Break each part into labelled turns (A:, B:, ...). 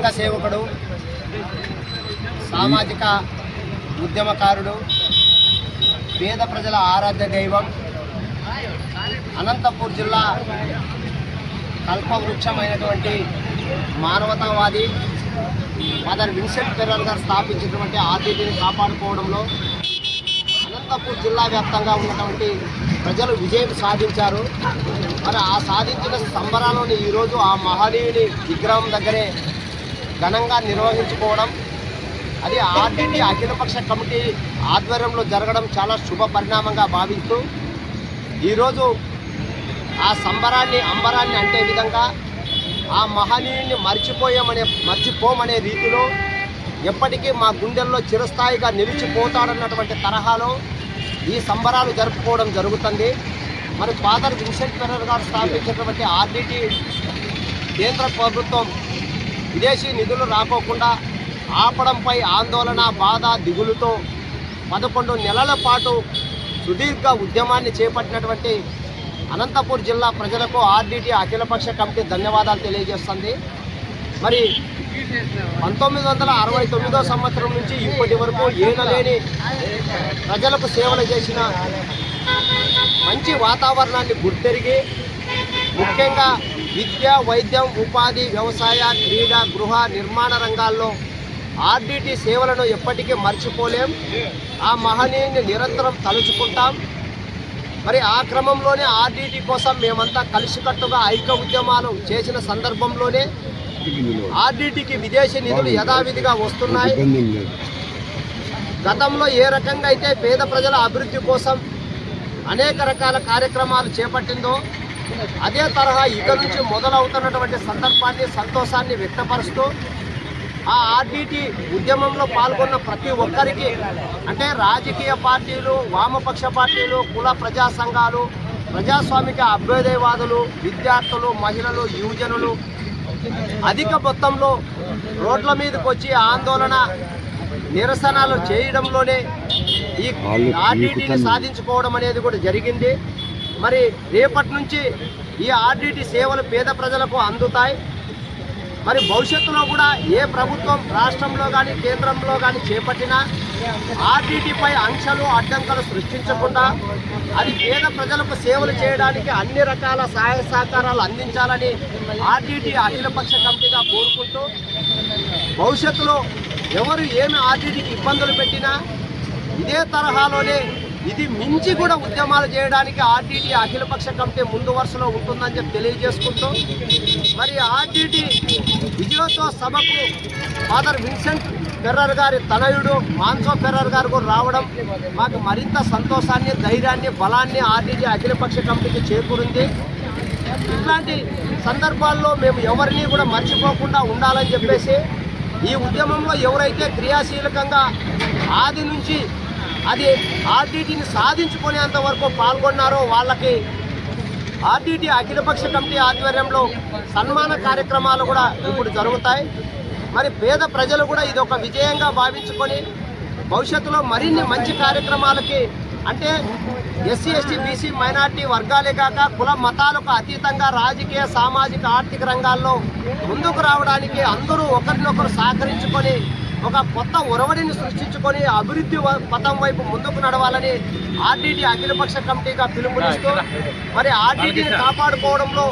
A: సంఘ సేవకుడు, సామాజిక ఉద్యమకారుడు, పేద ప్రజల ఆరాధ్య దైవం, అనంతపూర్ జిల్లా కల్పవృక్షమైనటువంటి మానవతావాది ఫాదర్ విన్సెంట్ ఫెర్రర్ గారు స్థాపించినటువంటి ఆర్డిటిని కాపాడుకోవడంలో అనంతపూర్ జిల్లా వ్యాప్తంగా ఉన్నటువంటి ప్రజలు విజయం సాధించారు. మరి ఆ సాధించిన సంబరాలను ఈరోజు ఆ మహనీయుని విగ్రహం దగ్గరే ఘనంగా నిర్వహించుకోవడం, అది ఆర్డిటి అఖిలపక్ష కమిటీ ఆధ్వర్యంలో జరగడం చాలా శుభ పరిణామంగా భావిస్తూ ఈరోజు ఆ అంబరాన్ని అంటే విధంగా ఆ మహనీయుని మర్చిపోమనే రీతిలో ఎప్పటికీ మా గుండెల్లో చిరస్థాయిగా నిలిచిపోతాడన్నటువంటి తరహాలో ఈ సంబరాలు జరుపుకోవడం జరుగుతుంది. మరి ఫాదర్ విన్సెంట్ ఫెర్రర్ గారు స్థాపించినటువంటి ఆర్డిటి కేంద్ర ప్రభుత్వం విదేశీ నిధులు రాకోకుండా ఆపడంపై ఆందోళన, బాధ, దిగులుతో 11 నెలల పాటు సుదీర్ఘ ఉద్యమాన్ని చేపట్టినటువంటి అనంతపూర్ జిల్లా ప్రజలకు ఆర్డిటి అఖిలపక్ష కమిటీ ధన్యవాదాలు తెలియజేస్తుంది. మరి 1969వ సంవత్సరం నుంచి ఇప్పటి వరకు ఏనలేని ప్రజలకు సేవలు చేసిన మంచి వాతావరణాన్ని గుర్తెరిగి ముఖ్యంగా విద్య, వైద్యం, ఉపాధి, వ్యవసాయ, క్రీడ, గృహ నిర్మాణ రంగాల్లో ఆర్డిటి సేవలను ఎప్పటికీ మర్చిపోలేం. ఆ మహనీయుని నిరంతరం తలుచుకుంటాం. మరి ఆ క్రమంలోనే ఆర్డిటి కోసం మేమంతా కలిసికట్టుగా ఐక్య ఉద్యమాలు చేసిన సందర్భంలోనే ఆర్డిటికి విదేశీ నిధులు యథావిధిగా వస్తున్నాయి. గతంలో ఏ రకంగా అయితే పేద ప్రజల అభివృద్ధి కోసం అనేక రకాల కార్యక్రమాలు చేపట్టిందో అదే తరహా ఇక నుంచి మొదలవుతున్నటువంటి సంతోషాన్ని వ్యక్తపరుస్తూ ఆ ఆర్డిటి ఉద్యమంలో పాల్గొన్న ప్రతి ఒక్కరికి, అంటే రాజకీయ పార్టీలు, వామపక్ష పార్టీలు, కుల ప్రజా సంఘాలు, ప్రజాస్వామిక అభ్యుదయవాదులు, విద్యార్థులు, మహిళలు, యువజనులు అధిక మొత్తంలో రోడ్ల మీదకి వచ్చి ఆందోళన, నిరసనలు చేయడంలోనే ఈ ఆర్డిటిని సాధించుకోవడం అనేది కూడా జరిగింది. మరి రేపటి నుంచి ఈ ఆర్డిటి సేవలు పేద ప్రజలకు అందుతాయి. మరి భవిష్యత్తులో కూడా ఏ ప్రభుత్వం రాష్ట్రంలో కానీ కేంద్రంలో కానీ చేపట్టినా ఆర్డిటిపై ఆంక్షలు, అడ్డంకులు సృష్టించకుండా అది పేద ప్రజలకు సేవలు చేయడానికి అన్ని రకాల సహాయ సహకారాలు అందించాలని ఆర్డిటి అఖిలపక్ష కమిటీగా కోరుకుంటూ భవిష్యత్తులో ఎవరు ఏమి ఆర్డిటికి ఇబ్బందులు పెట్టినా ఇదే తరహాలోనే ఇది మించి కూడా ఉద్యమాలు చేయడానికి ఆర్డిటి అఖిలపక్ష కమిటీ ముందు వరుసలో ఉంటుందని చెప్పి తెలియజేసుకుంటూ మరి ఆర్డిటి విజయోత్సవ సభకు ఫాదర్ విన్సెంట్ ఫెర్రర్ గారి తనయుడు మాన్సో ఫెర్రర్ గారు కూడా రావడం మాకు మరింత సంతోషాన్ని, ధైర్యాన్ని, బలాన్ని ఆర్డిటి అఖిలపక్ష కమిటీకి చేకూరింది. ఇట్లాంటి సందర్భాల్లో మేము ఎవరిని కూడా మర్చిపోకుండా ఉండాలని చెప్పేసి ఈ ఉద్యమంలో ఎవరైతే క్రియాశీలకంగా ఆది నుంచి అది ఆర్డిటిని సాధించుకునేంత వరకు పాల్గొన్నారో వాళ్ళకి ఆర్డిటి అఖిలపక్ష కమిటీ ఆధ్వర్యంలో సన్మాన కార్యక్రమాలు కూడా ఇప్పుడు జరుగుతాయి. మరి పేద ప్రజలు కూడా ఇది ఒక విజయంగా భావించుకొని భవిష్యత్తులో మరిన్ని మంచి కార్యక్రమాలకి, అంటే ఎస్సీ, ఎస్టీ, బీసీ, మైనార్టీ వర్గాలే కాక కుల మతాలకు అతీతంగా రాజకీయ, సామాజిక, ఆర్థిక రంగాల్లో ముందుకు రావడానికి అందరూ ఒకరినొకరు సహకరించుకొని ఒక కొత్త ఒరవడిని సృష్టించుకొని అభివృద్ధి పథం వైపు ముందుకు నడవాలని ఆర్డిటి అఖిలపక్ష కమిటీగా పిలుపునిస్తూ మరి ఆర్డిటిని కాపాడుకోవడంలో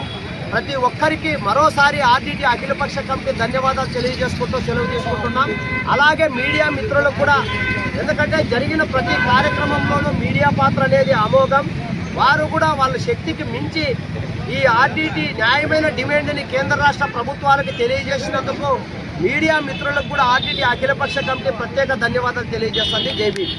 A: ప్రతి ఒక్కరికి మరోసారి ఆర్డిటి అఖిలపక్ష కమిటీ ధన్యవాదాలు సెలవు తీసుకుంటున్నాం. అలాగే మీడియా మిత్రులకు కూడా, ఎందుకంటే జరిగిన ప్రతి కార్యక్రమంలోనూ మీడియా పాత్ర అనేది అమోఘం. వారు కూడా వాళ్ళ శక్తికి మించి ఈ ఆర్డిటి న్యాయమైన డిమాండ్ని కేంద్ర రాష్ట్ర ప్రభుత్వాలకు తెలియజేసినందుకు మీడియా మిత్రులకు కూడా ఆర్డిటి అఖిలపక్ష కమిటీ ప్రత్యేక ధన్యవాదాలు తెలియజేస్తుంది. జై భీమ్.